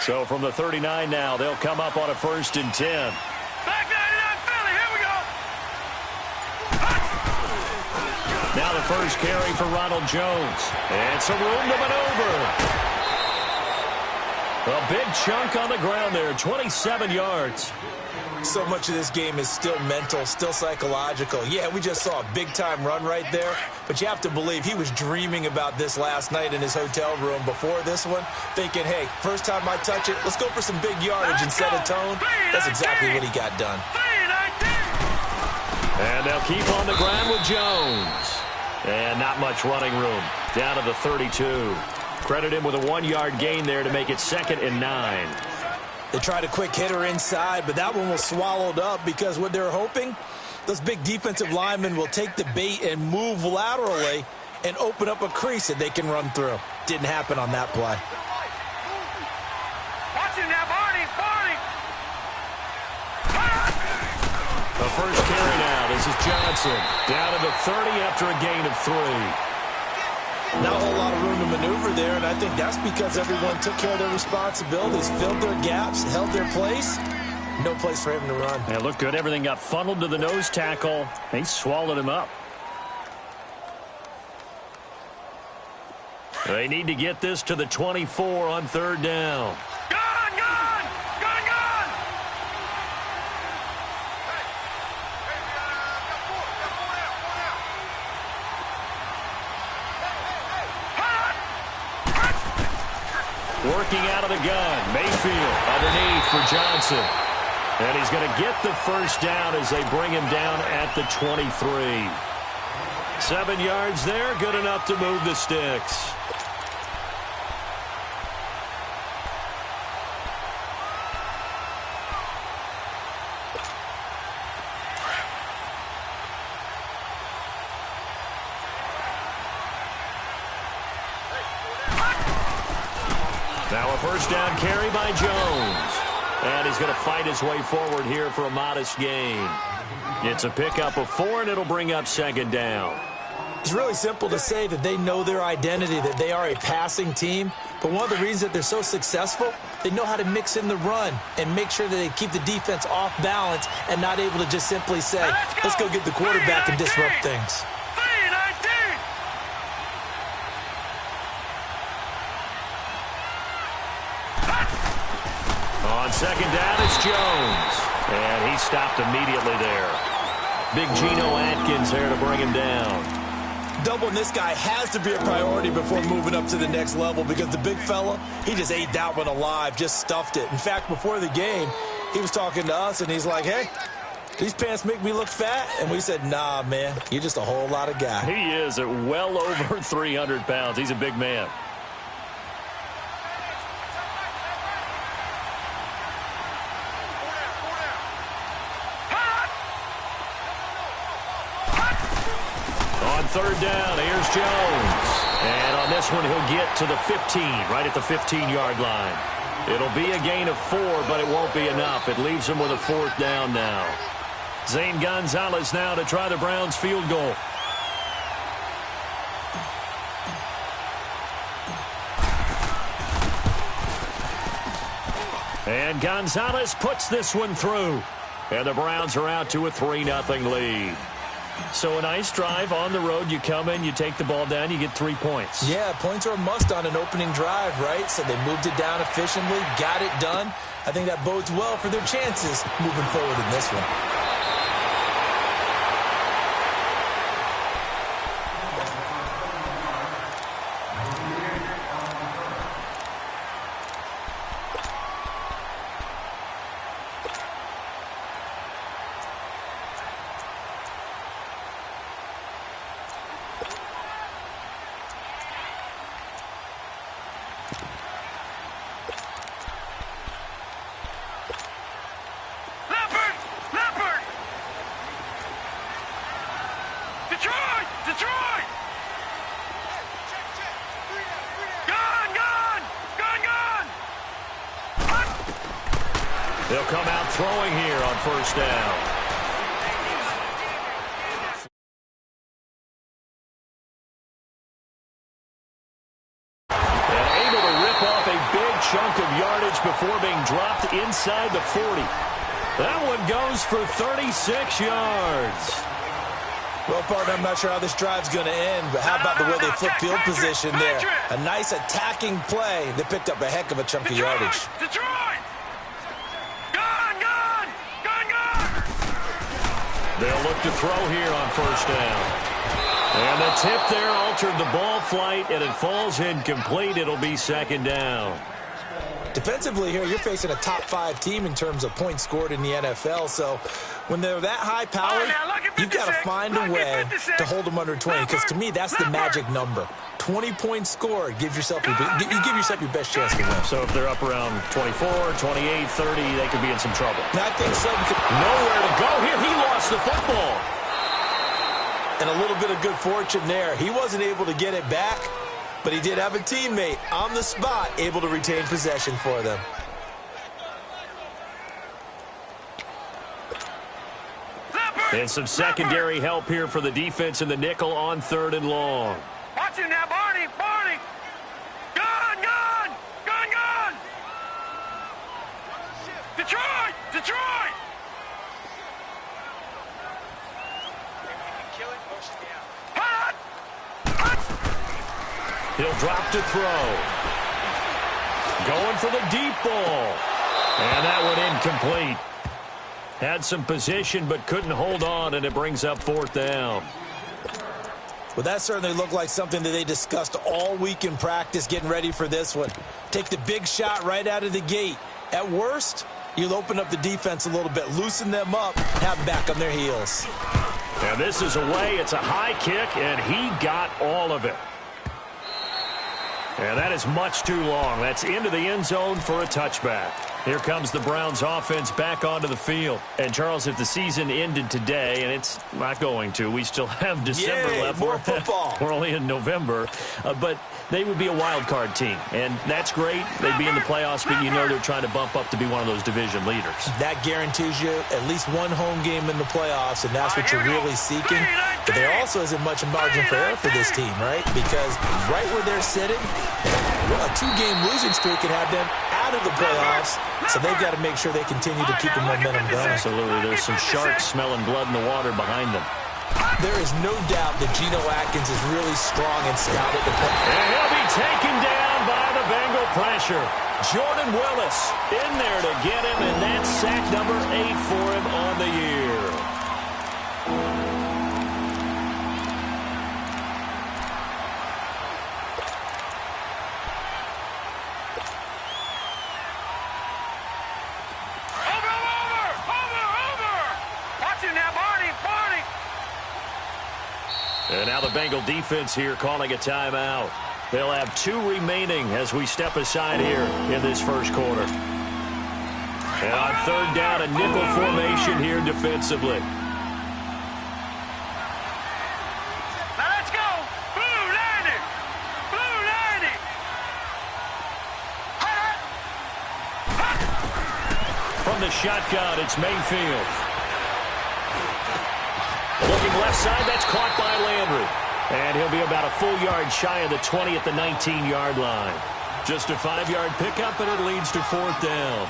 So from the 39 now, they'll come up on a 1st and 10. Back 99 Philly, here we go. Now the first carry for Ronald Jones. And some room to maneuver. A big chunk on the ground there, 27 yards. So much of this game is still mental, still psychological. Yeah, we just saw a big-time run right there, but you have to believe he was dreaming about this last night in his hotel room before this one, thinking, hey, first time I touch it, let's go for some big yardage and set a tone. That's exactly what he got done. And they'll keep on the ground with Jones. And not much running room. Down to the 32. Credit him with a 1-yard gain there to make it 2nd and 9. They tried a quick hitter inside, but that one was swallowed up because what they're hoping, those big defensive linemen will take the bait and move laterally and open up a crease that they can run through. Didn't happen on that play. Watch it now, Barney. The first carry now. This is Johnson. Down to the 30 after a gain of 3. Not a whole lot of room to maneuver there, and I think that's because everyone took care of their responsibilities, filled their gaps, held their place. No place for him to run. Yeah, looked good. Everything got funneled to the nose tackle. They swallowed him up. They need to get this to the 24 on 3rd down. Working out of the gun. Mayfield underneath for Johnson. And he's going to get the first down as they bring him down at the 23. 7 yards there. Good enough to move the sticks. Now a first down carry by Jones. And he's going to fight his way forward here for a modest gain. It's a pickup of 4, and it'll bring up 2nd down. It's really simple to say that they know their identity, that they are a passing team. But one of the reasons that they're so successful, they know how to mix in the run and make sure that they keep the defense off balance and not able to just simply say, let's go get the quarterback and disrupt things. On 2nd down, it's Jones. And he stopped immediately there. Big Geno Atkins there to bring him down. Doubling this guy has to be a priority before moving up to the next level because the big fella, he just ate that one alive, just stuffed it. In fact, before the game, he was talking to us, and he's like, hey, these pants make me look fat. And we said, nah, man, you're just a whole lot of guy. He is at well over 300 pounds. He's a big man. On 3rd down, here's Jones. And on this one, he'll get to the 15, right at the 15-yard line. It'll be a gain of 4, but it won't be enough. It leaves him with a 4th down now. Zane Gonzalez now to try the Browns' field goal. And Gonzalez puts this one through. And the Browns are out to a 3-0 lead. So a nice drive on the road. You come in, you take the ball down, you get 3 points. Yeah, points are a must on an opening drive, right? So they moved it down efficiently, got it done. I think that bodes well for their chances moving forward in this one. They'll come out throwing here on 1st down. And able to rip off a big chunk of yardage before being dropped inside the 40. That one goes for 36 yards. Well, partner, I'm not sure how this drive's going to end, but how about the way they flip field position there? A nice attacking play that picked up a heck of a chunk of yardage. Detroit! Gone, gone! Gone, gone! They'll look to throw here on first down. And the tip there altered the ball flight, and it falls incomplete. It'll be second down. Defensively here, you're facing a top-5 team in terms of points scored in the NFL, so when they're that high-powered, you've got to find a way to hold them under 20, because to me, that's the magic number. 20 points scored, you give yourself your best chance to win. So if they're up around 24, 28, 30, they could be in some trouble. I think so. Nowhere to go here. He lost the football. And a little bit of good fortune there. He wasn't able to get it back, but he did have a teammate on the spot able to retain possession for them. And some secondary help here for the defense in the nickel on 3rd and long. Watch it now, Barney! Barney! Gone, gone! Gone, gone! Detroit! Detroit! Hot! Hot! He'll drop to throw. Going for the deep ball. And that one incomplete. Had some position but couldn't hold on, and it brings up 4th down. Well, that certainly looked like something that they discussed all week in practice getting ready for this one. Take the big shot right out of the gate. At worst, you'll open up the defense a little bit, loosen them up, and have them back on their heels. And this is away. It's a high kick, and he got all of it. And that is much too long. That's into the end zone for a touchback. Here comes the Browns offense back onto the field. And, Charles, if the season ended today, and it's not going to, we still have December left. More football. We're only in November. But they would be a wild card team. And that's great. They'd be in the playoffs, but you know they're trying to bump up to be one of those division leaders. That guarantees you at least one home game in the playoffs, and that's what you're really seeking. But there also isn't much margin for error for this team, right? Because right where they're sitting, a 2-game losing streak could have them out of the playoffs, so they've got to make sure they continue to keep the momentum going. Absolutely. There's some sharks smelling blood in the water behind them. There is no doubt that Geno Atkins is really strong and scouted the play. And he'll be taken down by the Bengal pressure. Jordan Willis in there to get him, and that's sack number 8 for him on the year. And now the Bengal defense here calling a timeout. They'll have 2 remaining as we step aside here in this first quarter. And on 3rd down, a nickel formation here defensively. Now let's go! Blue 90! Blue 90! From the shotgun, it's Mayfield. Looking left side, that's caught by Landry. And he'll be about a full yard shy of the 20 at the 19-yard line. Just a 5-yard pickup, and it leads to 4th down.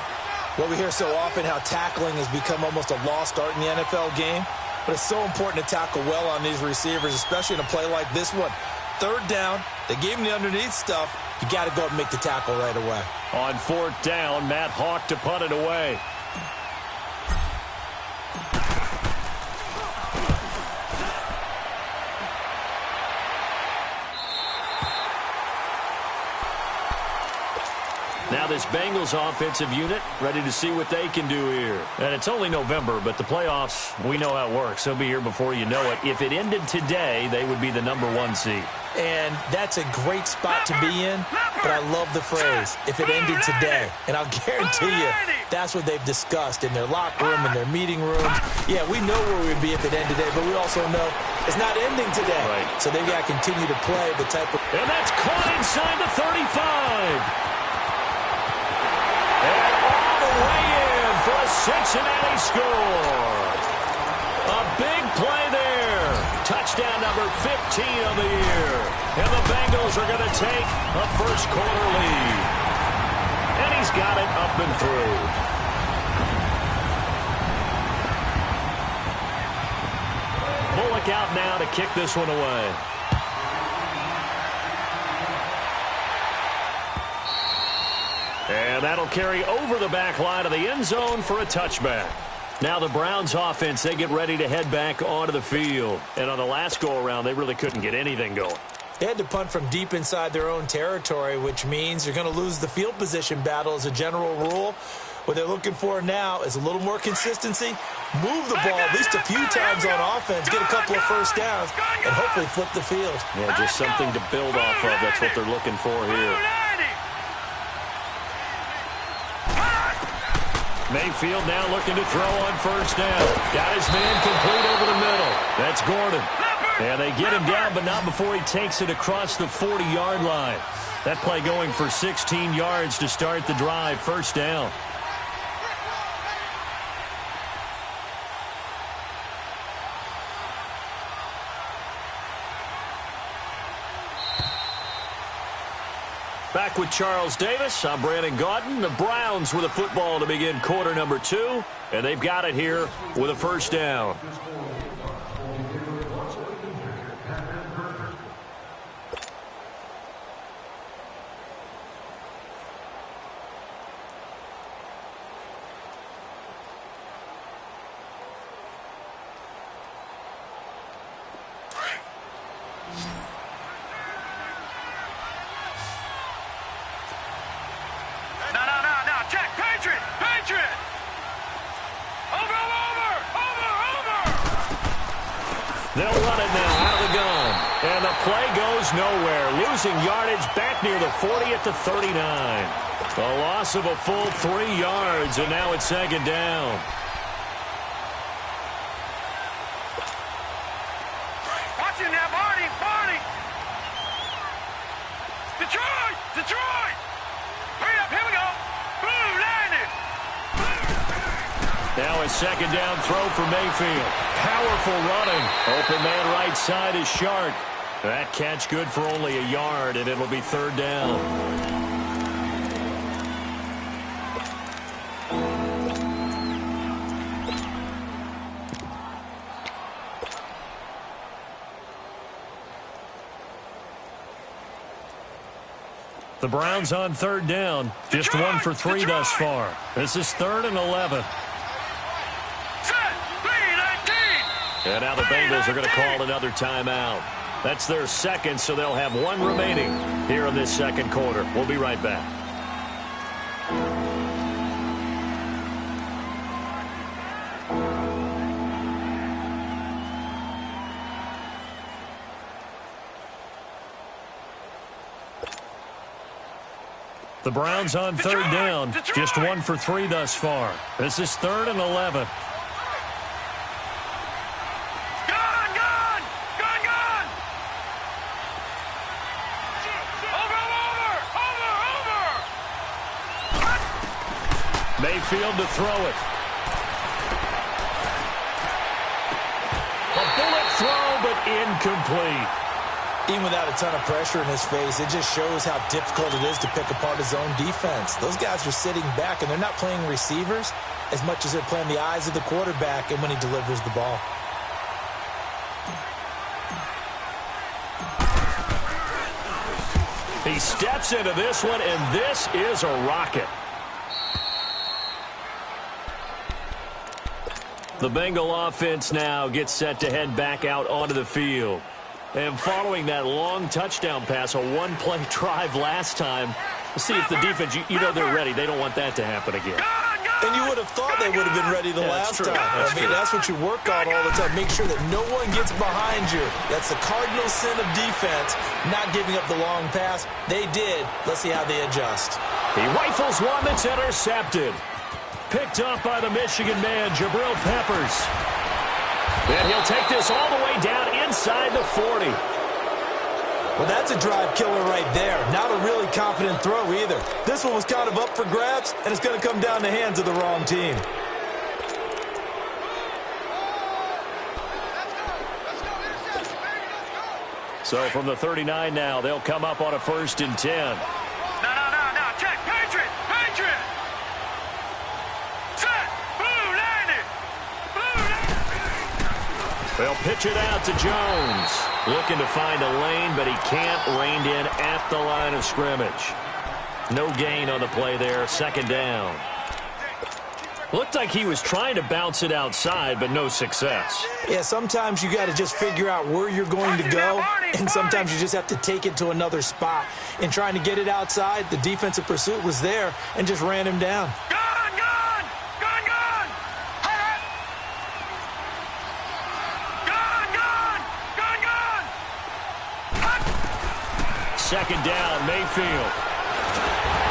Well, we hear so often how tackling has become almost a lost art in the NFL game. But it's so important to tackle well on these receivers, especially in a play like this one. 3rd down, they gave him the underneath stuff. You got to go up and make the tackle right away. On 4th down, Matt Hawk to punt it away. Now this Bengals offensive unit ready to see what they can do here. And it's only November, but the playoffs, we know how it works. They'll be here before you know it. If it ended today, they would be the number 1 seed. And that's a great spot to be in, but I love the phrase, if it ended today. And I'll guarantee you, that's what they've discussed in their locker room, in their meeting rooms. Yeah, we know where we'd be if it ended today, but we also know it's not ending today. Right. So they've got to continue to play the type of... And that's caught inside the 35. And all the way in for a Cincinnati score. A big play there. Touchdown number 15 of the year. And the Bengals are going to take a first quarter lead. And he's got it up and through. Bullock out now to kick this one away. And that'll carry over the back line of the end zone for a touchback. Now the Browns offense, they get ready to head back onto the field. And on the last go-around, they really couldn't get anything going. They had to punt from deep inside their own territory, which means you're going to lose the field position battle as a general rule. What they're looking for now is a little more consistency, move the ball at least a few times on offense, get a couple of first downs, and hopefully flip the field. Yeah, just something to build off of. That's what they're looking for here. Mayfield now looking to throw on first down. Got his man complete over the middle. That's Gordon. And they get him down, but not before he takes it across the 40-yard line. That play going for 16 yards to start the drive. First down. Back with Charles Davis, I'm Brandon Gaudin. The Browns with a football to begin quarter number 2, and they've got it here with a first down. They'll run it now out of the gun. And the play goes nowhere. Losing yardage back near the 40 at the 39. A loss of a full 3 yards, and now it's second down. Watching that, Barney, Barney. Detroit, Detroit. Hurry up, here we go. Boom, landed. Now a second down throw for Mayfield. Powerful running. Open man right side is Shark. That catch good for only a yard, and it'll be third down. The Browns on third down. Just 1 for 3 thus far. This is 3rd and 11. And now the Bengals are going to call another timeout. That's their second, so they'll have 1 remaining here in this second quarter. We'll be right back. The Browns on third down. Just 1 for 3 thus far. This is 3rd and 11. Mayfield to throw it. A bullet throw, but incomplete. Even without a ton of pressure in his face, it just shows how difficult it is to pick apart his own defense. Those guys are sitting back, and they're not playing receivers as much as they're playing the eyes of the quarterback and when he delivers the ball. He steps into this one, and this is a rocket. The Bengal offense now gets set to head back out onto the field. And following that long touchdown pass, a one-play drive last time, let's see if the defense, you know they're ready. They don't want that to happen again. And you would have thought they would have been ready the last time. That's what you work on all the time. Make sure that no one gets behind you. That's the cardinal sin of defense, not giving up the long pass. They did. Let's see how they adjust. He rifles one that's intercepted. Picked up by the Michigan man, Jabril Peppers. And he'll take this all the way down inside the 40. Well, that's a drive killer right there. Not a really confident throw either. This one was kind of up for grabs, and it's going to come down the hands of the wrong team. So from the 39 now, they'll come up on a 1st and 10. No, check, Patriot! They'll pitch it out to Jones. Looking to find a lane, but he can't. Reined in at the line of scrimmage. No gain on the play there. Second down. Looked like he was trying to bounce it outside, but no success. Yeah, sometimes you got to just figure out where you're going to go, and sometimes you just have to take it to another spot. In trying to get it outside, the defensive pursuit was there and just ran him down. Gone, gone! Gone, gone! Gone, gone! Gone, gone! Second down, Mayfield.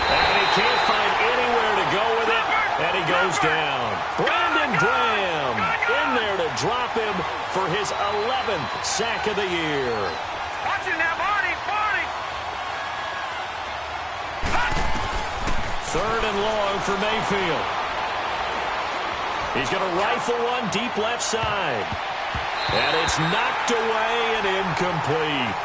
And he can't find anywhere to go with it, and he goes down. Brandon Graham in there to drop him for his 11th sack of the year. Watch it now, Barney! Barney! Third and long for Mayfield. He's going to rifle one deep left side. And it's knocked away and incomplete.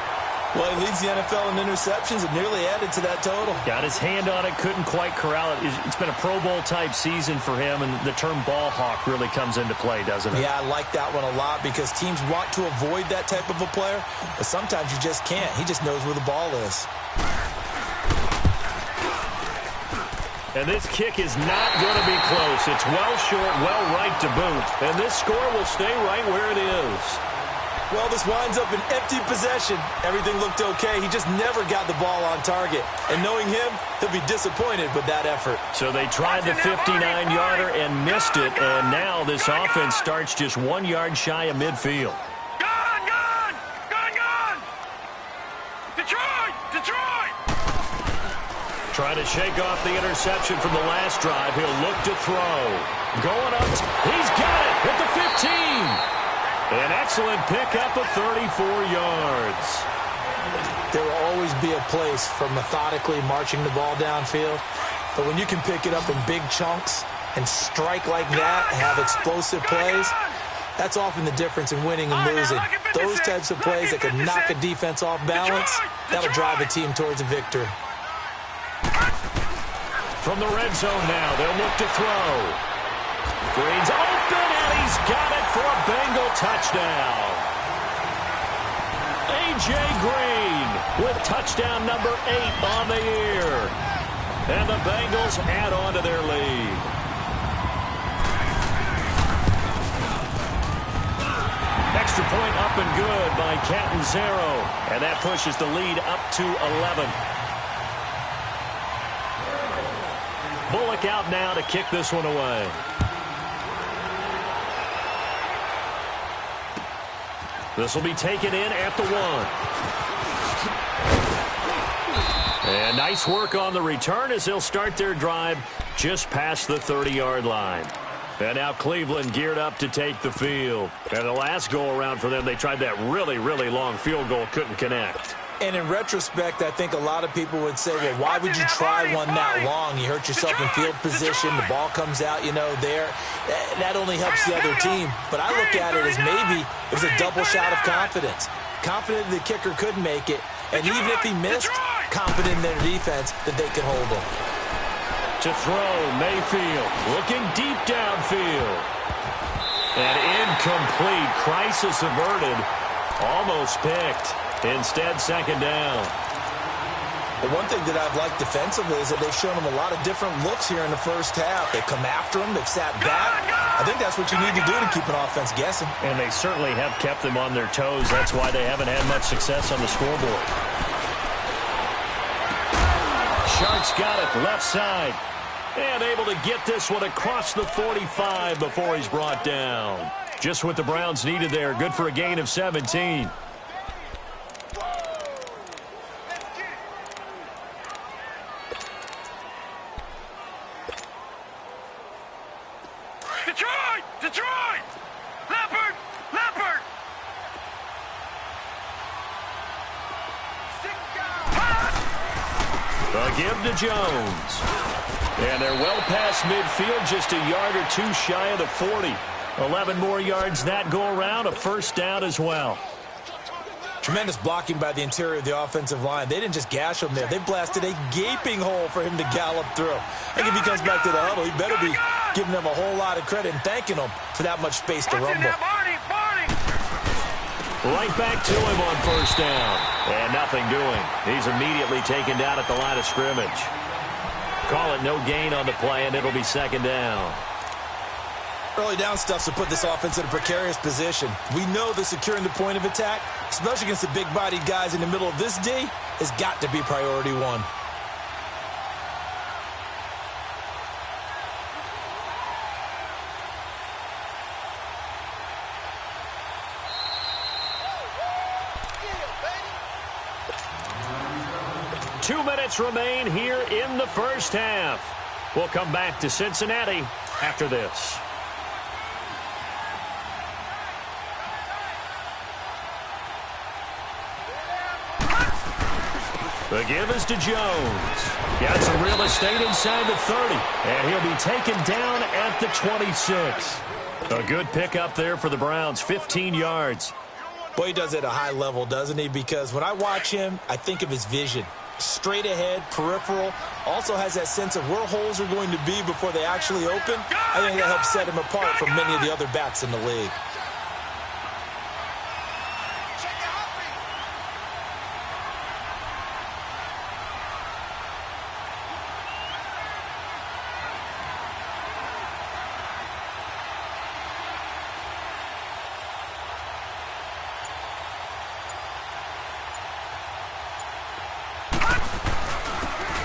Well, he leads the NFL in interceptions and nearly added to that total. Got his hand on it, couldn't quite corral it. It's been a Pro Bowl-type season for him, and the term ball hawk really comes into play, doesn't it? Yeah, I like that one a lot because teams want to avoid that type of a player, but sometimes you just can't. He just knows where the ball is. And this kick is not going to be close. It's well short, well right to boot. And this score will stay right where it is. Well, this winds up an empty possession. Everything looked okay. He just never got the ball on target. And knowing him, he'll be disappointed with that effort. So they tried the 59-yarder and missed it. And now this offense starts just 1 yard shy of midfield. Gone, gone! Gone, gone! Detroit! Detroit! Trying to shake off the interception from the last drive. He'll look to throw. Going up. He's got it at the 15. An excellent pickup of 34 yards. There will always be a place for methodically marching the ball downfield. But when you can pick it up in big chunks and strike like that and have explosive plays, that's often the difference in winning and losing. Those types of plays that can knock a defense off balance, that'll drive a team towards a victory. From the red zone now, they'll look to throw. Green's open, and he's got it for a Bengal touchdown. A.J. Green with touchdown number 8 on the year. And the Bengals add on to their lead. Extra point up and good by Catanzaro. And that pushes the lead up to 11. Bullock out now to kick this one away. This will be taken in at the 1. And nice work on the return as they'll start their drive just past the 30-yard line. And now Cleveland geared up to take the field. And the last go-around for them, they tried that really, really long field goal, couldn't connect. And in retrospect, I think a lot of people would say, well, why would you try one that long? You hurt yourself in field position. The ball comes out, there. That only helps the other team. But I look at it as maybe it was a double shot of confidence. Confident the kicker could make it. And even if he missed, confident in their defense that they could hold him. To throw, Mayfield looking deep downfield. And incomplete. Crisis averted. Almost picked. Instead, second down. The one thing that I've liked defensively is that they've shown him a lot of different looks here in the first half. They've come after him. They've sat back. I think that's what you need to do to keep an offense guessing. And they certainly have kept them on their toes. That's why they haven't had much success on the scoreboard. Sharks got it left side. And able to get this one across the 45 before he's brought down. Just what the Browns needed there. Good for a gain of 17. Detroit! Detroit! Leopard! Leopard! A give to Jones. And they're well past midfield, just a yard or two shy of the 40. 11 more yards that go around, a first down as well. Tremendous blocking by the interior of the offensive line. They didn't just gash him there. They blasted a gaping hole for him to gallop through. I think if he comes back to the huddle, he better be giving them a whole lot of credit and thanking them for that much space to rumble. Barney! Barney! Right back to him on first down. And nothing doing. He's immediately taken down at the line of scrimmage. Call it no gain on the play, and it'll be second down. Early down stuff to put this offense in a precarious position. We know that securing the point of attack, especially against the big-bodied guys in the middle of this D, has got to be priority one. Two minutes remain here in the first half. We'll come back to Cincinnati after this. The give is to Jones. Got some real estate inside the 30. And he'll be taken down at the 26. A good pickup there for the Browns, 15 yards. Boy, he does it at a high level, doesn't he? Because when I watch him, I think of his vision. Straight ahead, peripheral, also has that sense of where holes are going to be before they actually open. I think that helps set him apart from many of the other backs in the league.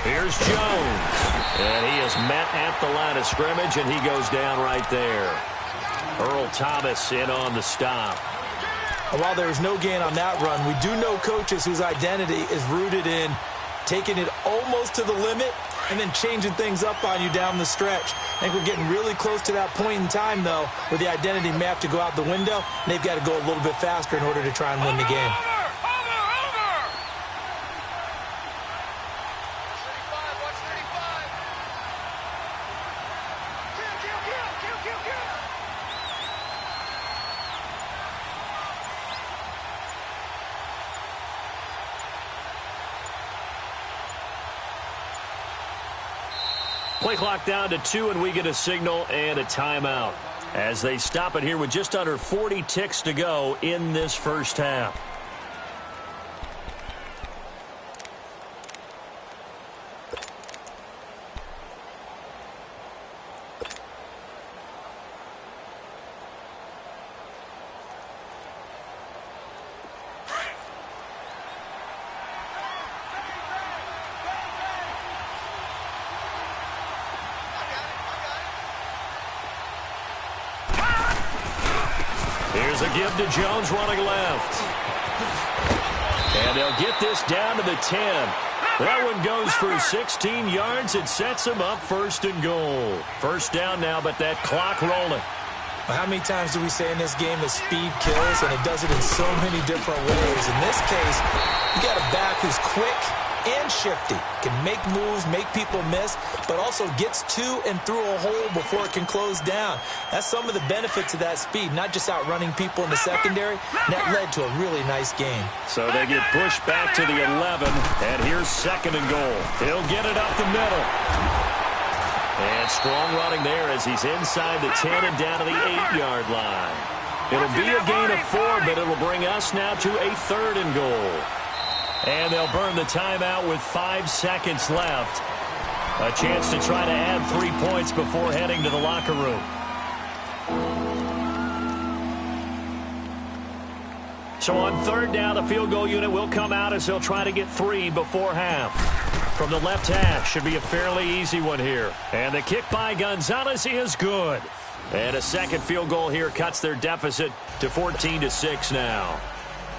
Here's Jones. And he is met at the line of scrimmage, and he goes down right there. Earl Thomas in on the stop. While there is no gain on that run, we do know coaches whose identity is rooted in taking it almost to the limit and then changing things up on you down the stretch. I think we're getting really close to that point in time, though, where the identity may have to go out the window, and they've got to go a little bit faster in order to try and win the game. Play clock down to 2, and we get a signal and a timeout as they stop it here with just under 40 ticks to go in this first half. Here's a give to Jones running left. And they'll get this down to the 10. That one goes for 16 yards. It sets them up first and goal. First down now, but that clock rolling. Well, how many times do we say in this game that speed kills, and it does it in so many different ways? In this case, you got a back who's quick and shifty, can make moves, make people miss, but also gets to and through a hole before it can close down. That's some of the benefits of that speed, not just outrunning people in the secondary. And that led to a really nice game. So they get pushed back to the 11, and here's second and goal. He'll get it up the middle. And strong running there as he's inside the 10 and down to the 8-yard line. It'll be a gain of 4, but it'll bring us now to a third and goal. And they'll burn the timeout with 5 seconds left. A chance to try to add 3 points before heading to the locker room. So on third down, the field goal unit will come out as they'll try to get 3 before half. From the left hash, should be a fairly easy one here. And the kick by Gonzalez is good. And a second field goal here cuts their deficit to 14-6 now.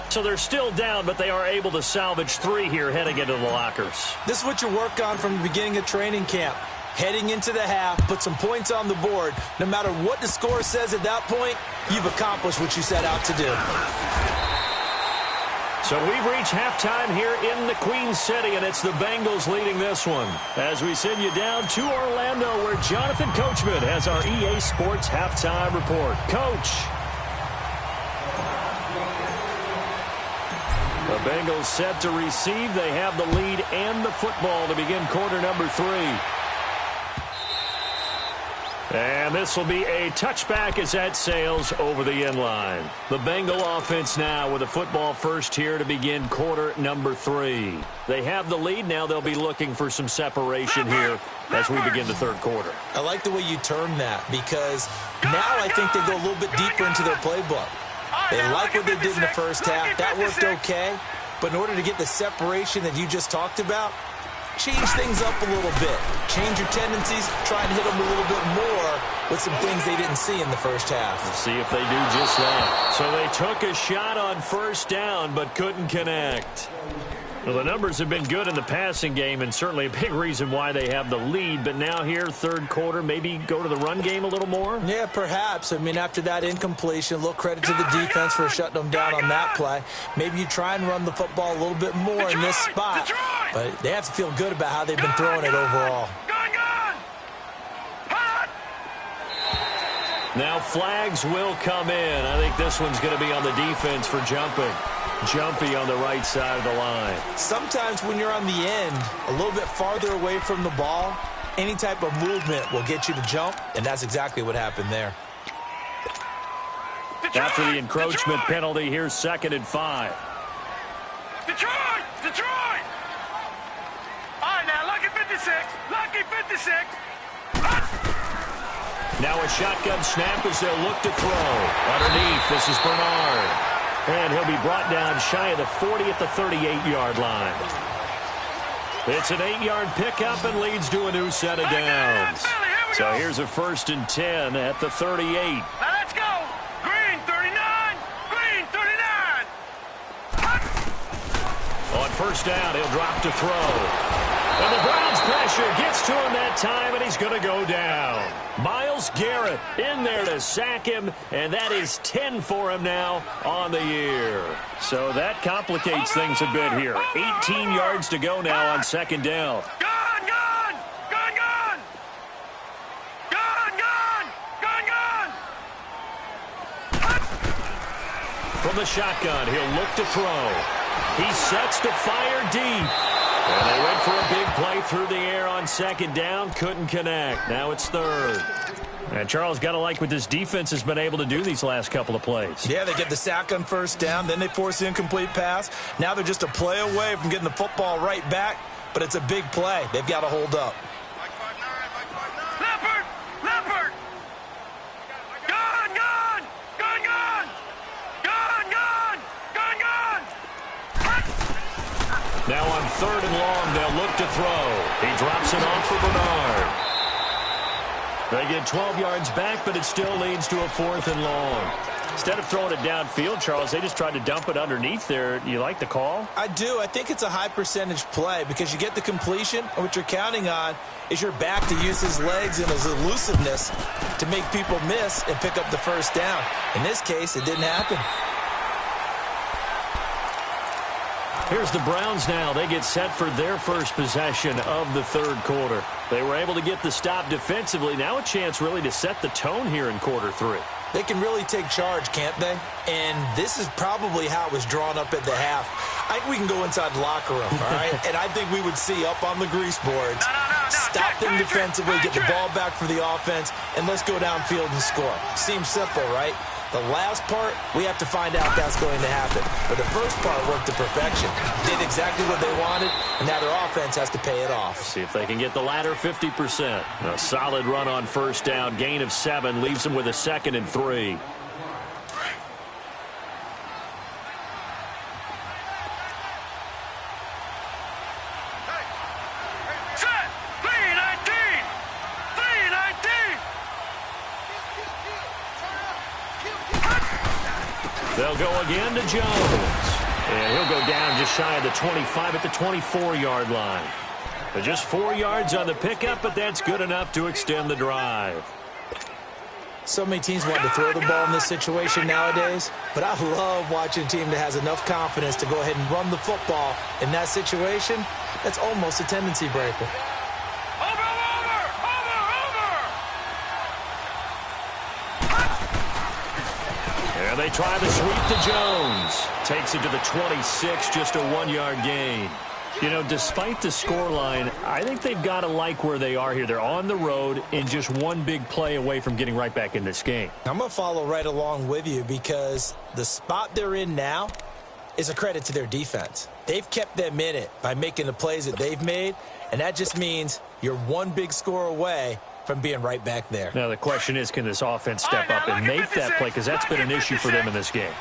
So they're still down, but they are able to salvage 3 here heading into the lockers. This is what you work on from the beginning of training camp. Heading into the half, put some points on the board. No matter what the score says at that point, you've accomplished what you set out to do. So we've reached halftime here in the Queen City, and it's the Bengals leading this one. As we send you down to Orlando, where Jonathan Coachman has our EA Sports halftime report. Coach. The Bengals set to receive. They have the lead and the football to begin quarter number 3. And this will be a touchback as that sails over the end line. The Bengal offense now with a football first here to begin quarter number 3. They have the lead. Now they'll be looking for some separation here as we begin the third quarter. I like the way you term that because now I think they go a little bit deeper into their playbook. They like what they did in the first half. That worked okay. But in order to get the separation that you just talked about, change things up a little bit. Change your tendencies. Try and hit them a little bit more with some things they didn't see in the first half. Let's see if they do just that. So they took a shot on first down but couldn't connect. Well, the numbers have been good in the passing game and certainly a big reason why they have the lead. But now here, third quarter, maybe go to the run game a little more? Yeah, perhaps. I mean, after that incompletion, a little credit to the defense for shutting them down on that play. Maybe you try and run the football a little bit more in this spot. But they have to feel good about how they've been throwing it overall. Now flags will come in. I think this one's going to be on the defense for jumping. Jumpy on the right side of the line. Sometimes when you're on the end, a little bit farther away from the ball, any type of movement will get you to jump, and that's exactly what happened there. After the encroachment penalty, here's 2nd and 5. Detroit! Detroit! All right, now, lucky 56. Lucky 56. Now a shotgun snap as they'll look to throw. Underneath, this is Bernard. And he'll be brought down shy of the 40 at the 38-yard line. It's an 8-yard pickup and leads to a new set of downs. So here's a 1st and 10 at the 38. Now let's go. Green 39. Green 39. On first down, he'll drop to throw. And the Browns pressure gets to him that time, and he's going to go down. Myles Garrett in there to sack him, and that is 10 for him now on the year. So that complicates things a bit here. 18 yards to go now on 2nd down. Gun, gun. Gun, gun. Gun, gun. Gun, gun. From the shotgun, he'll look to throw. He sets to fire deep. And they went for a big play through the air on 2nd down. Couldn't connect. Now it's 3rd. And Charles, got to like what this defense has been able to do these last couple of plays. Yeah, they get the sack on first down. Then they force the incomplete pass. Now they're just a play away from getting the football right back. But it's a big play. They've got to hold up. Leopard. Leopard. Gun, gun. Gun, gun. Gun, gun. Gun, gun. Now on 3rd and long, they'll look to throw. He drops it off for Bernard. They get 12 yards back, but it still leads to a 4th and long. Instead of throwing it downfield, Charles, they just tried to dump it underneath there. You like the call? I do. I think it's a high percentage play because you get the completion, and what you're counting on is your back to use his legs and his elusiveness to make people miss and pick up the first down. In this case, it didn't happen. Here's the Browns now. They get set for their first possession of the third quarter. They were able to get the stop defensively. Now a chance really to set the tone here in quarter 3. They can really take charge, can't they? And this is probably how it was drawn up at the half. I think we can go inside the locker room, all right? And I think we would see up on the grease boards, stop them defensively, get the ball back for the offense, and let's go downfield and score. Seems simple, right? The last part, we have to find out that's going to happen. But the first part worked to perfection. Did exactly what they wanted, and now their offense has to pay it off. See if they can get the latter 50%. A solid run on first down. Gain of 7 leaves them with a 2nd and 3. They'll go again to Jones. And he'll go down just shy of the 25 at the 24-yard line. But just 4 yards on the pickup, but that's good enough to extend the drive. So many teams want to throw the ball in this situation nowadays, but I love watching a team that has enough confidence to go ahead and run the football in that situation. That's almost a tendency breaker. And they try the sweep to Jones. Takes it to the 26, just a 1-yard gain. You know, despite the scoreline, I think they've got to like where they are here. They're on the road and just one big play away from getting right back in this game. I'm going to follow right along with you because the spot they're in now is a credit to their defense. They've kept them in it by making the plays that they've made, and that just means you're one big score away from being right back there. Now, the question is, can this offense step up and make that play? Because that's been an issue for them in this game.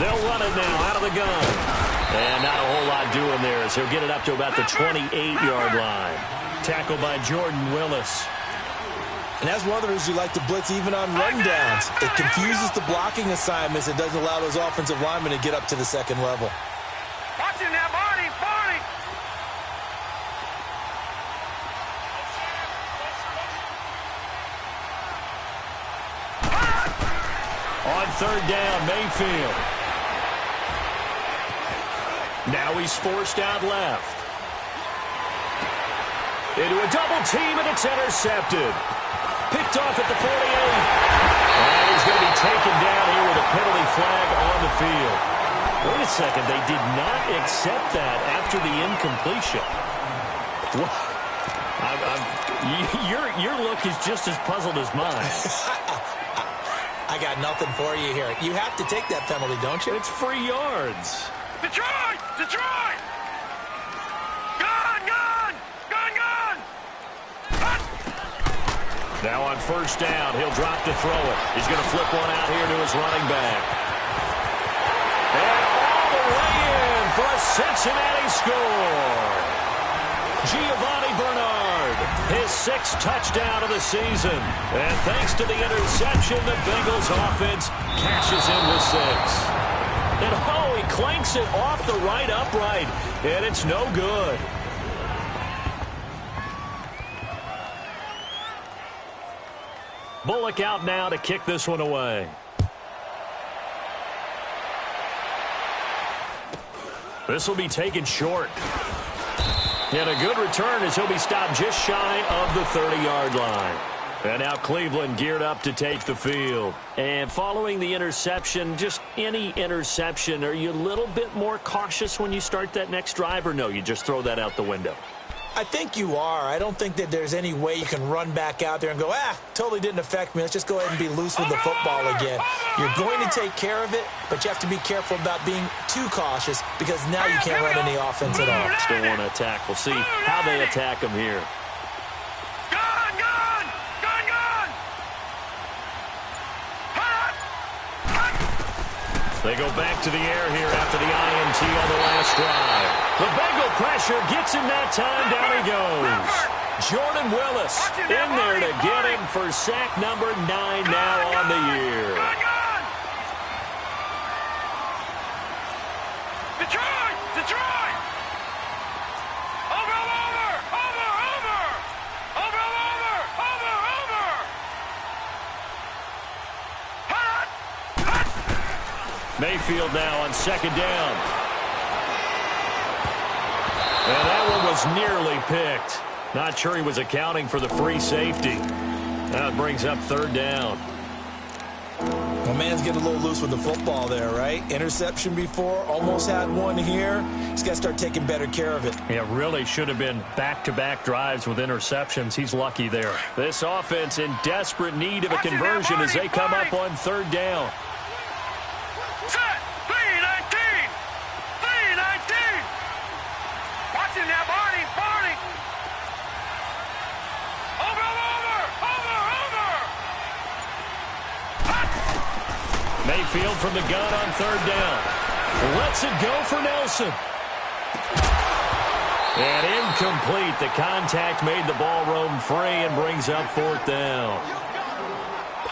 They'll run it now out of the gun. And not a whole lot doing there as he'll get it up to about the 28-yard line. Tackled by Jordan Willis. And that's one of the reasons you like to blitz even on rundowns. It confuses the blocking assignments. It doesn't allow those offensive linemen to get up to the second level. Watching that, Barney. On third down, Mayfield. Now he's forced out left. Into a double team, and it's intercepted. Picked off at the 48. And he's going to be taken down here with a penalty flag on the field. Wait a second, they did not accept that after the incompletion. Your look is just as puzzled as mine. I got nothing for you here. You have to take that penalty, don't you? It's free yards. Detroit! Gun! Now on first down, he'll drop to throw it. He's going to flip one out here to his running back. And all the way in for a Cincinnati score. Giovanni Bernard, his 6th touchdown of the season. And thanks to the interception, the Bengals offense cashes in with 6. And he clanks it off the right upright, and it's no good. Bullock out now to kick this one away. This will be taken short. And a good return as he'll be stopped just shy of the 30-yard line. And now Cleveland geared up to take the field. And following the interception, just any interception, are you a little bit more cautious when you start that next drive, or no, you just throw that out the window? I think you are. I don't think that there's any way you can run back out there and go, totally didn't affect me. Let's just go ahead and be loose with the football again. You're going to take care of it, but you have to be careful about being too cautious because now you can't run any offense at all. Still want to attack. We'll see how they attack him here. They go back to the air here after the INT on the last drive. The Bengal pressure gets him that time. Down he goes. Jordan Willis in there to get him for sack number 9 now on the year. Detroit! Over! Mayfield now on second down. And that one was nearly picked. Not sure he was accounting for the free safety. That brings up third down. Well, man's getting a little loose with the football there, right? Interception before, almost had one here. He's got to start taking better care of it. Yeah, really should have been back-to-back drives with interceptions. He's lucky there. This offense in desperate need of a conversion as they come up on third down. Set! 3-19! Watching that, Barney! Over! Mayfield from the gun on third down. Lets it go for Nelson. And incomplete. The contact made the ball roam free and brings up fourth down.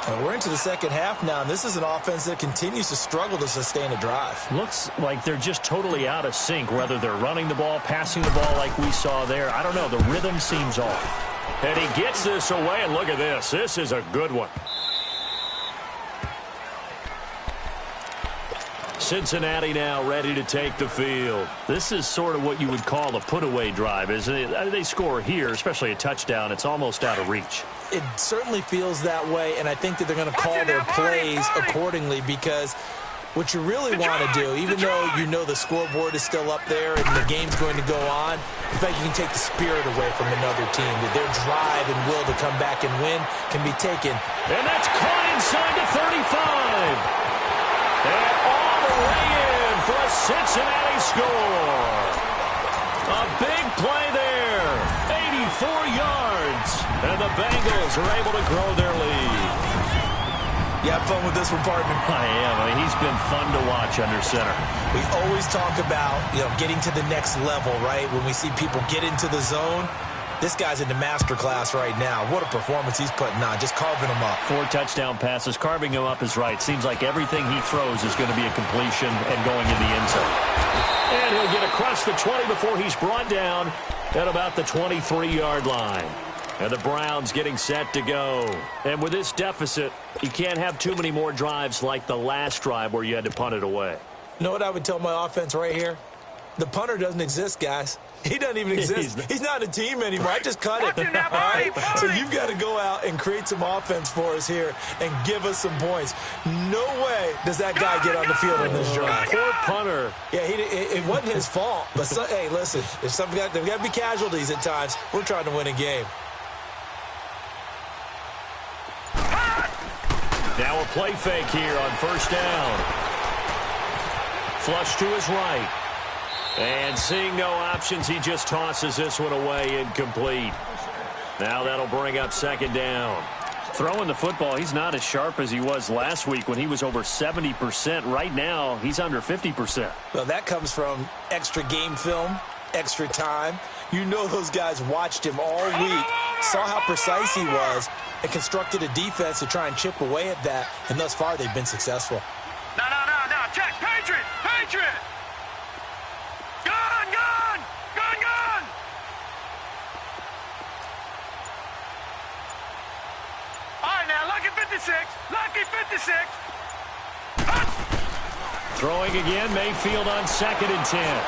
And we're into the second half now, and this is an offense that continues to struggle to sustain a drive. Looks like they're just totally out of sync, whether they're running the ball, passing the ball like we saw there. I don't know. The rhythm seems off. And he gets this away, and look at this. This is a good one. Cincinnati now ready to take the field. This is sort of what you would call a put-away drive, isn't it? They score here, especially a touchdown. It's almost out of reach. It certainly feels that way, and I think that they're going to call their plays accordingly, because what you really want to do, even though you know the scoreboard is still up there and the game's going to go on, in fact, you can take the spirit away from another team. That their drive and will to come back and win can be taken. And that's caught inside the 35. And all the way in for a Cincinnati score. A big play there. 84 yards. And the Bengals are able to grow their lead. You have fun with this one, partner? I am. I mean, he's been fun to watch under center. We always talk about, getting to the next level, right? When we see people get into the zone, this guy's in the master class right now. What a performance he's putting on, just carving them up. 4 touchdown passes. Carving him up is right. Seems like everything he throws is going to be a completion and going in the end zone. And he'll get across the 20 before he's brought down at about the 23-yard line. And the Browns getting set to go. And with this deficit, you can't have too many more drives like the last drive where you had to punt it away. You know what I would tell my offense right here? The punter doesn't exist, guys. He doesn't even exist. He's not a team anymore. I just cut it. All right? So you've got to go out and create some offense for us here and give us some points. No way does that guy get on the field in this drive. Poor punter. Yeah, it wasn't his fault. But, hey, listen, there's got to be casualties at times. We're trying to win a game. Now a play fake here on first down. Flush to his right. And seeing no options, he just tosses this one away incomplete. Now that'll bring up second down. Throwing the football, he's not as sharp as he was last week when he was over 70%. Right now, he's under 50%. Well, that comes from extra game film, extra time. You know those guys watched him all week, saw how precise he was, and constructed a defense to try and chip away at that, and thus far they've been successful. No, check, Patriot! Gun! All right, now, lucky 56! Throwing again, Mayfield on 2nd and 10.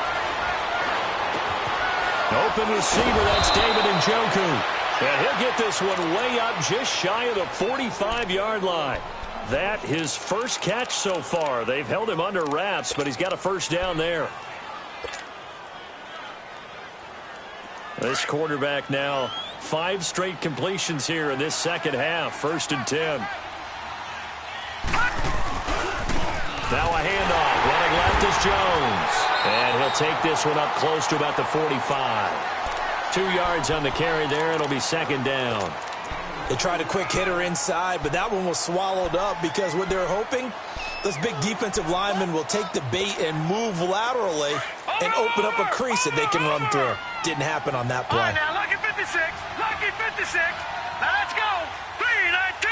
Open receiver, that's David Njoku. And he'll get this one way up just shy of the 45-yard line. That his first catch so far. They've held him under wraps, but he's got a first down there. This quarterback now 5 straight completions here in this second half. 1st and 10. Now a handoff. Running left is Jones. And he'll take this one up close to about the 45. 2 yards on the carry there. It'll be second down. They tried a quick hitter inside, but that one was swallowed up because what they're hoping, those big defensive linemen will take the bait and move laterally and open up a crease that they can run through. Didn't happen on that play. All right, now, lucky 56! Now let's go! 3-19!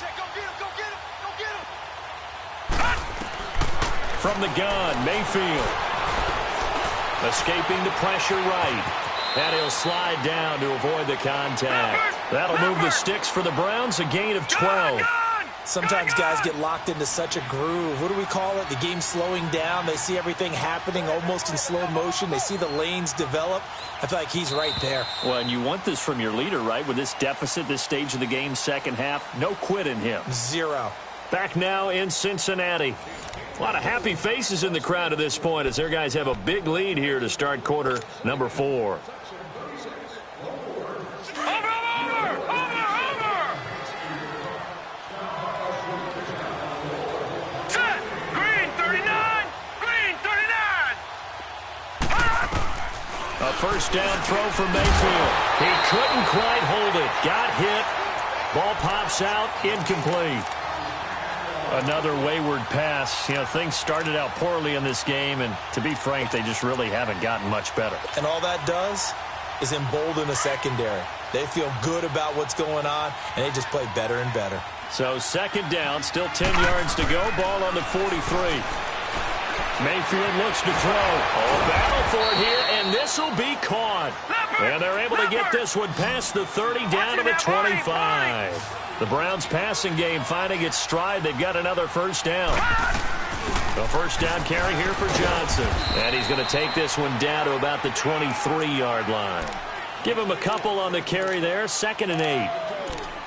Check, go get him! From the gun, Mayfield. Escaping the pressure right. And he'll slide down to avoid the contact. That'll move the sticks for the Browns, a gain of 12. Sometimes guys get locked into such a groove. What do we call it? The game's slowing down. They see everything happening almost in slow motion. They see the lanes develop. I feel like he's right there. Well, and you want this from your leader, right? With this deficit, this stage of the game, second half, no quit in him. 0. Back now in Cincinnati. A lot of happy faces in the crowd at this point as their guys have a big lead here to start quarter number 4. Set! Green 39! A first down throw for Mayfield. He couldn't quite hold it. Got hit. Ball pops out. Incomplete. Another wayward pass. Things started out poorly in this game, and to be frank, they just really haven't gotten much better. And all that does is embolden the secondary. They feel good about what's going on, and they just play better and better. So second down, still 10 yards to go. Ball on the 43. Mayfield looks to throw. Oh, battle for it here, and this will be caught. And they're able to get this one past the 30 down to the 25. The Browns passing game finding its stride. They've got another first down. A first down carry here for Johnson. And he's going to take this one down to about the 23-yard line. Give him a couple on the carry there. 2nd and 8.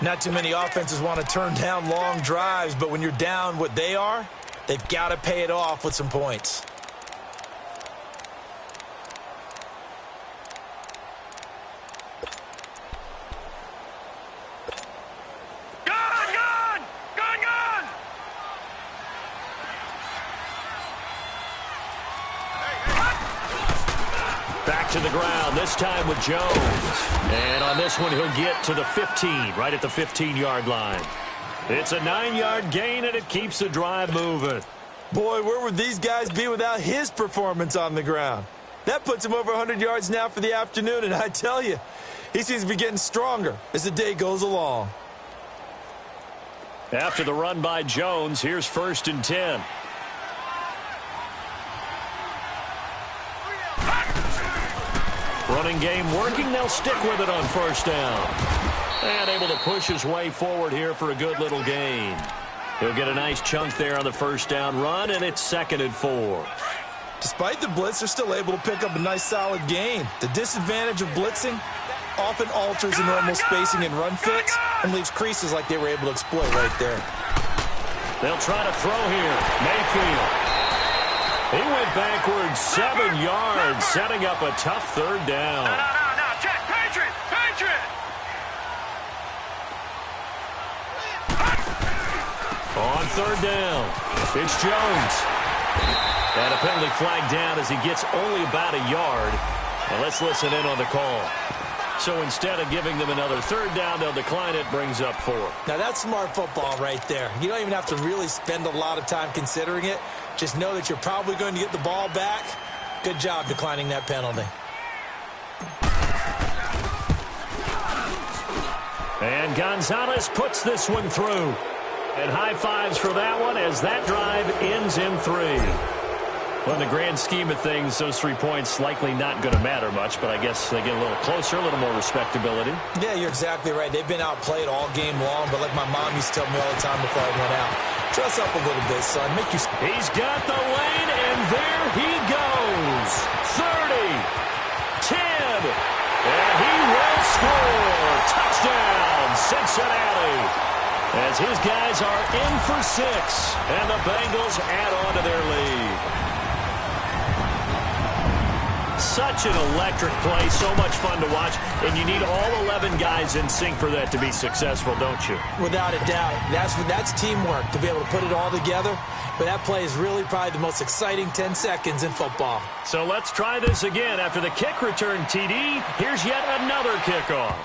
Not too many offenses want to turn down long drives, but when you're down what they are, they've got to pay it off with some points. Back to the ground, this time with Jones. And on this one, he'll get to the 15, right at the 15-yard line. It's a 9-yard gain, and it keeps the drive moving. Boy, where would these guys be without his performance on the ground? That puts him over 100 yards now for the afternoon, and I tell you, he seems to be getting stronger as the day goes along. After the run by Jones, here's 1st and 10. Running game working. They'll stick with it on 1st down. And able to push his way forward here for a good little gain. He'll get a nice chunk there on the 1st down run, and it's 2nd and 4. Despite the blitz, they're still able to pick up a nice solid gain. The disadvantage of blitzing often alters the normal spacing and run fits and leaves creases like they were able to exploit right there. They'll try to throw here. Mayfield. He went backwards 7 yards, setting up a tough 3rd down. No. Check. Patriot. On 3rd down, it's Jones. And a penalty flag down as he gets only about a yard. Now let's listen in on the call. So instead of giving them another 3rd down, they'll decline it, brings up 4. Now that's smart football right there. You don't even have to really spend a lot of time considering it. Just know that you're probably going to get the ball back. Good job declining that penalty. And Gonzalez puts this one through. And high fives for that one as that drive ends in 3. Well, in the grand scheme of things, those 3 points likely not going to matter much, but I guess they get a little closer, a little more respectability. Yeah, you're exactly right. They've been outplayed all game long, but like my mom used to tell me all the time before I went out, dress up a little bit, son. Make you. He's got the lane, and there he goes. 30, 10, and he will score. Touchdown, Cincinnati. As his guys are in for 6, and the Bengals add on to their lead. Such an electric play, so much fun to watch, and you need all 11 guys in sync for that to be successful, don't you? Without a doubt. That's teamwork, to be able to put it all together. But that play is really probably the most exciting 10 seconds in football. So let's try this again. After the kick return TD, here's yet another kickoff.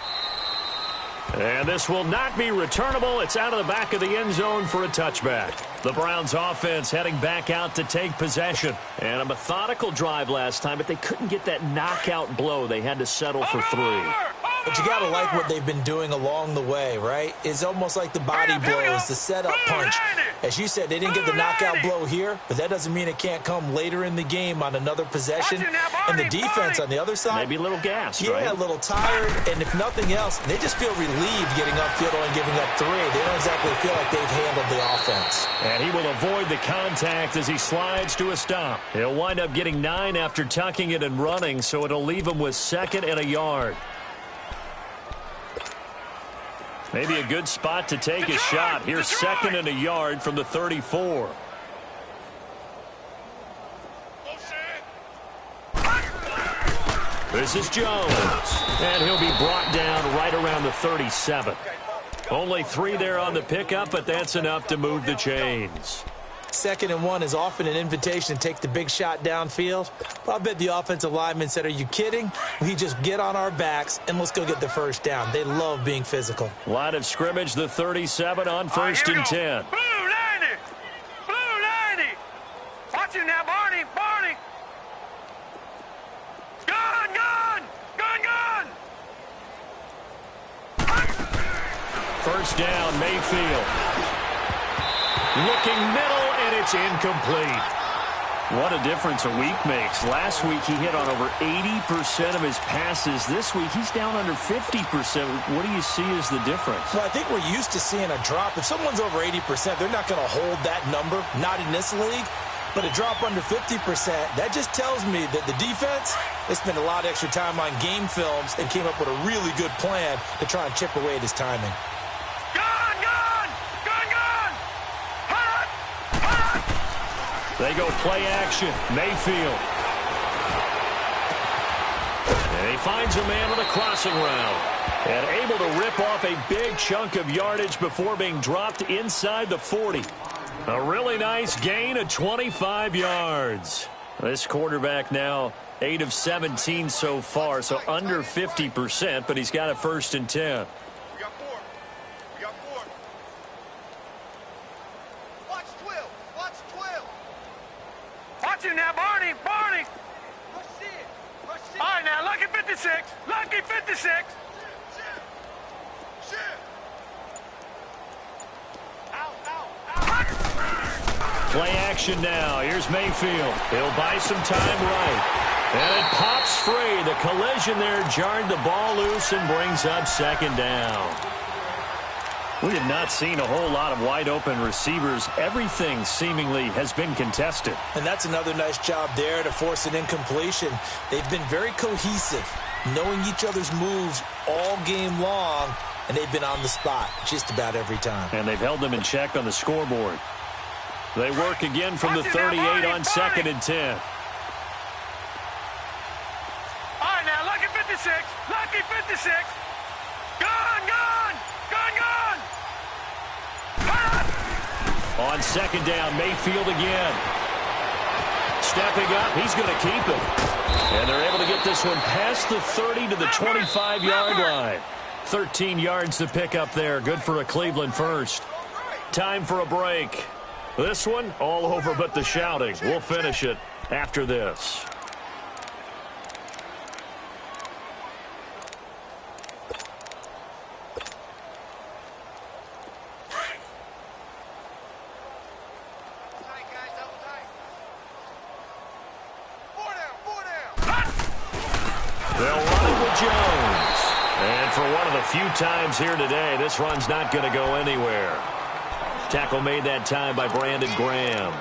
And this will not be returnable. It's out of the back of the end zone for a touchback. The Browns offense heading back out to take possession. And a methodical drive last time, but they couldn't get that knockout blow. They had to settle for 3. But you got to like what they've been doing along the way, right? It's almost like the body blows, the setup punch. As you said, they didn't get the knockout blow here, but that doesn't mean it can't come later in the game on another possession. And the defense on the other side, maybe a little gassed, right? Yeah, a little tired. And if nothing else, they just feel relieved getting upfield only giving up 3. They don't exactly feel like they've handled the offense. And he will avoid the contact as he slides to a stop. He'll wind up getting 9 after tucking it and running, so it'll leave him with 2nd and a yard. Maybe a good spot to take a shot. Here's 2nd and a yard from the 34. This is Jones. And he'll be brought down right around the 37. Only 3 there on the pickup, but that's enough to move the chains. 2nd and 1 is often an invitation to take the big shot downfield. But I bet the offensive lineman said, are you kidding? We just get on our backs and let's go get the 1st down. They love being physical. Line of scrimmage, the 37 on 1st and 10. Blue 90. Blue 90. Watch him now, Barney. Barney. Gun. 1st down, Mayfield. Looking middle, and it's incomplete. What a difference a week makes. Last week, he hit on over 80% of his passes. This week, he's down under 50%. What do you see as the difference? Well, I think we're used to seeing a drop. If someone's over 80%, they're not going to hold that number, not in this league. But a drop under 50%, that just tells me that the defense, they spent a lot of extra time on game films and came up with a really good plan to try and chip away at his timing. They go play action. Mayfield. And he finds a man on the crossing route. And able to rip off a big chunk of yardage before being dropped inside the 40. A really nice gain of 25 yards. This quarterback now 8 of 17 so far, so under 50%, but he's got a 1st and 10. Now, Barney. All right, now, lucky 56. Lucky 56. Play action now. Here's Mayfield. He'll buy some time right. And it pops free. The collision there jarred the ball loose and brings up 2nd down. We have not seen a whole lot of wide-open receivers. Everything seemingly has been contested. And that's another nice job there to force an incompletion. They've been very cohesive, knowing each other's moves all game long, and they've been on the spot just about every time. And they've held them in check on the scoreboard. They work again from the 38 on 2nd and 10. All right, now, lucky 56. Lucky 56. Gone. On 2nd down, Mayfield again. Stepping up, he's going to keep it. And they're able to get this one past the 30 to the 25-yard line. 13 yards to pick up there. Good for a Cleveland first. Time for a break. This one, all over but the shouting. We'll finish it after this. Few times here today, this run's not going to go anywhere. Tackle made that time by Brandon Graham.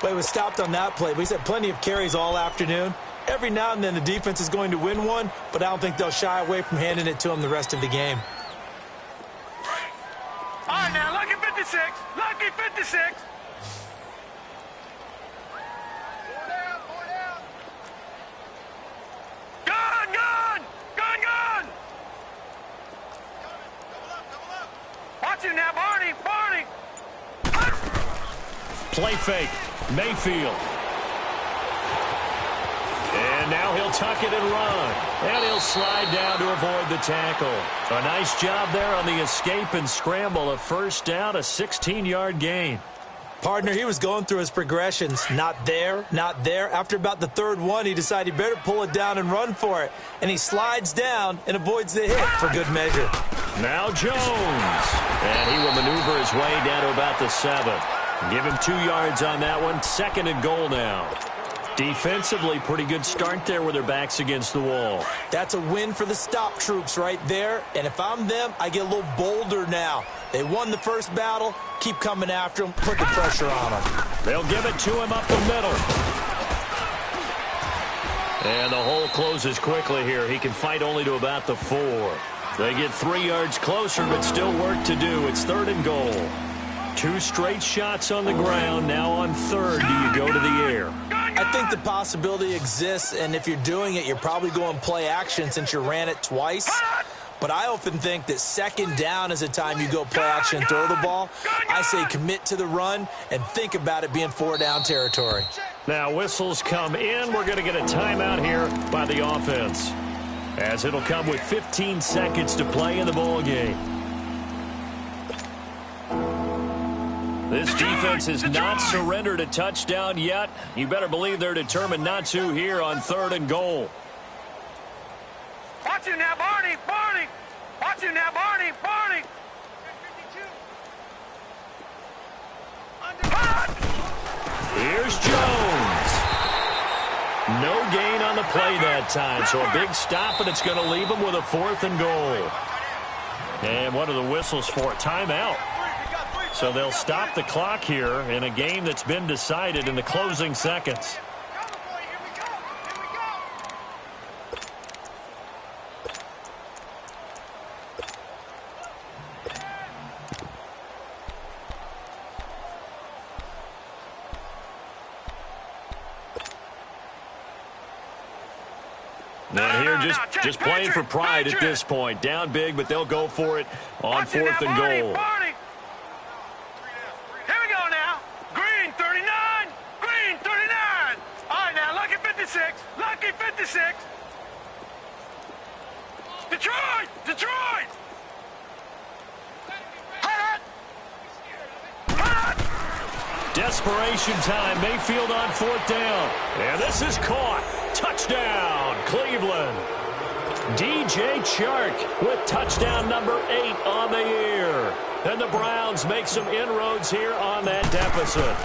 Well, he was stopped on that play, but he's had plenty of carries all afternoon. Every now and then the defense is going to win one, but I don't think they'll shy away from handing it to him the rest of the game. All right, now, lucky 56. Lucky 56. Now, Barney. Play fake. Mayfield. And now he'll tuck it and run. And he'll slide down to avoid the tackle. A nice job there on the escape and scramble. A 1st down, a 16-yard gain. Partner, he was going through his progressions. Not there, not there. After about the 3rd one, he decided he better pull it down and run for it. And he slides down and avoids the hit for good measure. Now Jones. And he will maneuver his way down to about the 7. Give him 2 yards on that one. 2nd and goal now. Defensively, pretty good start there with their backs against the wall. That's a win for the stop troops right there. And if I'm them, I get a little bolder now. They won the first battle. Keep coming after them. Put the pressure on them. They'll give it to him up the middle. And the hole closes quickly here. He can fight only to about the 4. They get 3 yards closer, but still work to do. It's 3rd and goal. 2 straight shots on the ground. Now on 3rd, do you go to the air? I think the possibility exists, and if you're doing it, you're probably going play action since you ran it twice. But I often think that 2nd down is the time you go play action and throw the ball. I say commit to the run and think about it being 4-down territory. Now whistles come in. We're going to get a timeout here by the offense, as it'll come with 15 seconds to play in the ball game. This defense has not surrendered a touchdown yet. You better believe they're determined not to here on 3rd and goal. Watch it now, Barney. Watch it now, Barney. Here's Jones. No gain on the play that time, so a big stop, and it's going to leave them with a 4th and goal. And what are the whistles for? Timeout. So they'll stop the clock here in a game that's been decided in the closing seconds. And here just playing for pride at this point. Down big, but they'll go for it on 4th and goal. Here we go now. Green 39. Green 39. All right, now, lucky 56. Lucky 56. Detroit. Detroit. Hot. Hot. Desperation time. Mayfield on 4th down. And this is caught. Touchdown, Cleveland. DJ Chark with touchdown number 8 on the year. And the Browns make some inroads here on that deficit.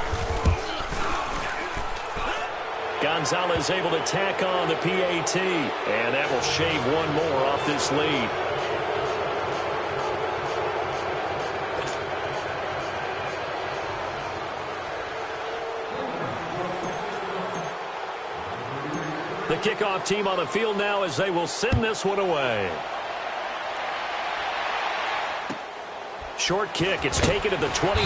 Gonzalez able to tack on the PAT. And that will shave one more off this lead. The kickoff team on the field now as they will send this one away. Short kick. It's taken to the 23.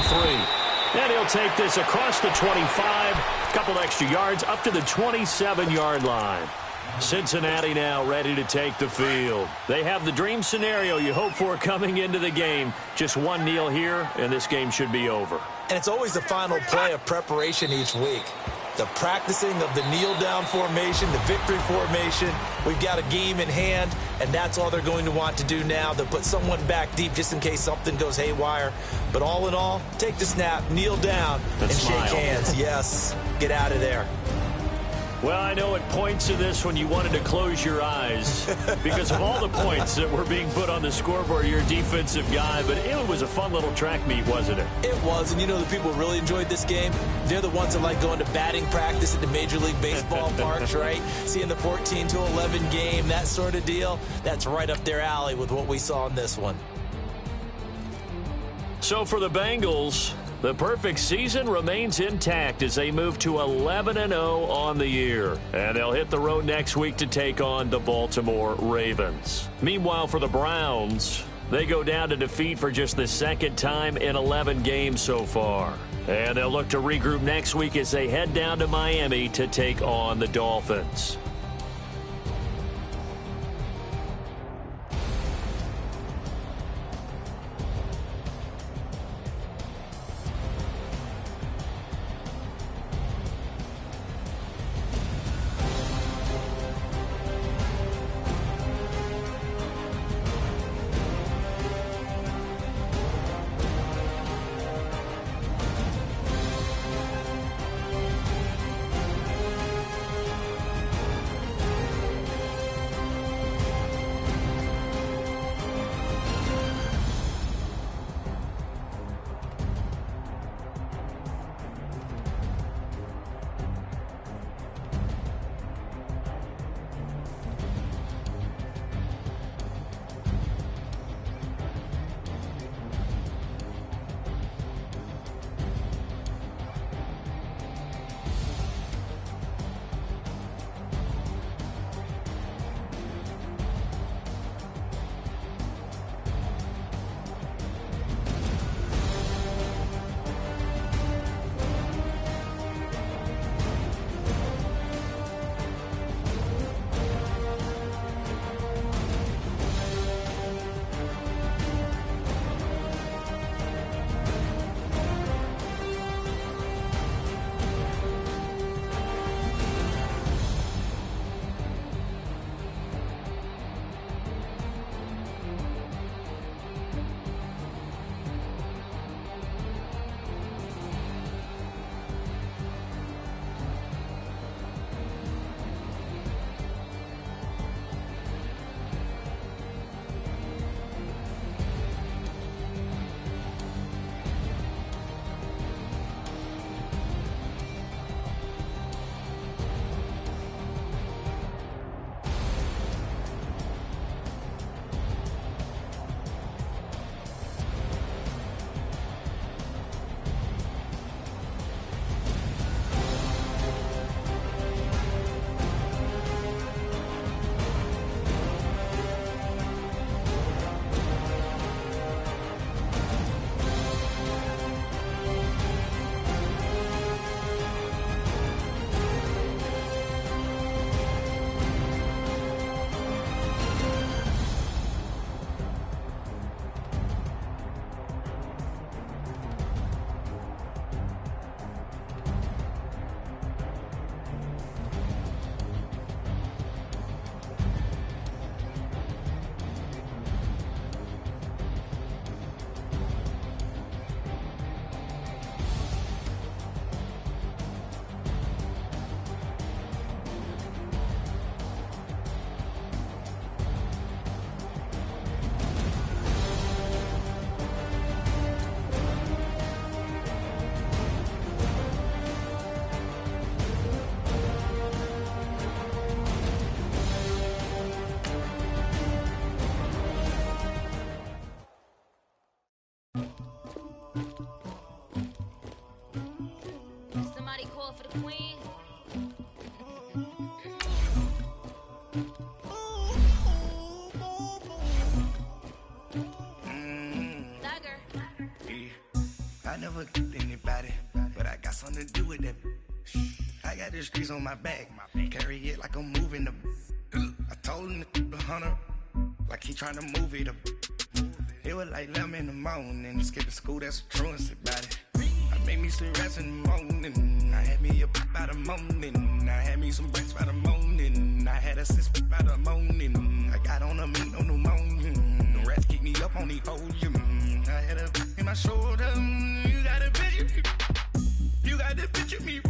And he'll take this across the 25. A couple extra yards up to the 27-yard line. Cincinnati now ready to take the field. They have the dream scenario you hope for coming into the game. Just one kneel here, and this game should be over. And it's always the final play of preparation each week. The practicing of the kneel-down formation, the victory formation. We've got a game in hand, and that's all they're going to want to do now. They'll put someone back deep just in case something goes haywire. But all in all, take the snap, kneel down, and smile. shake hands. Yes, get out of there. Well, I know at points of this when you wanted to close your eyes because of all the points that were being put on the scoreboard, you're a defensive guy, but it was a fun little track meet, wasn't it? It was, and you know the people who really enjoyed this game? They're the ones that like going to batting practice at the Major League Baseball parks, right? Seeing the 14-11 game, that sort of deal. That's right up their alley with what we saw in this one. So for the Bengals, the perfect season remains intact as they move to 11-0 on the year. And they'll hit the road next week to take on the Baltimore Ravens. Meanwhile, for the Browns, they go down to defeat for just the second time in 11 games so far. And they'll look to regroup next week as they head down to Miami to take on the Dolphins. Somebody call for the queen. Dagger. Yeah. I never killed anybody, but I got something to do with that. I got the streets on my back, carry it like I'm moving the. I told him the hunter, like he trying to move it up. It was like 11 in the morning, skipping school, that's a truancy about it. I made me some rest in the morning, I had me up by the morning, I had me some breaks by the morning, I had a sis by the morning, I got on a meat on the morning, the rats keep me up on the podium, I had a in my shoulder, you got a picture me,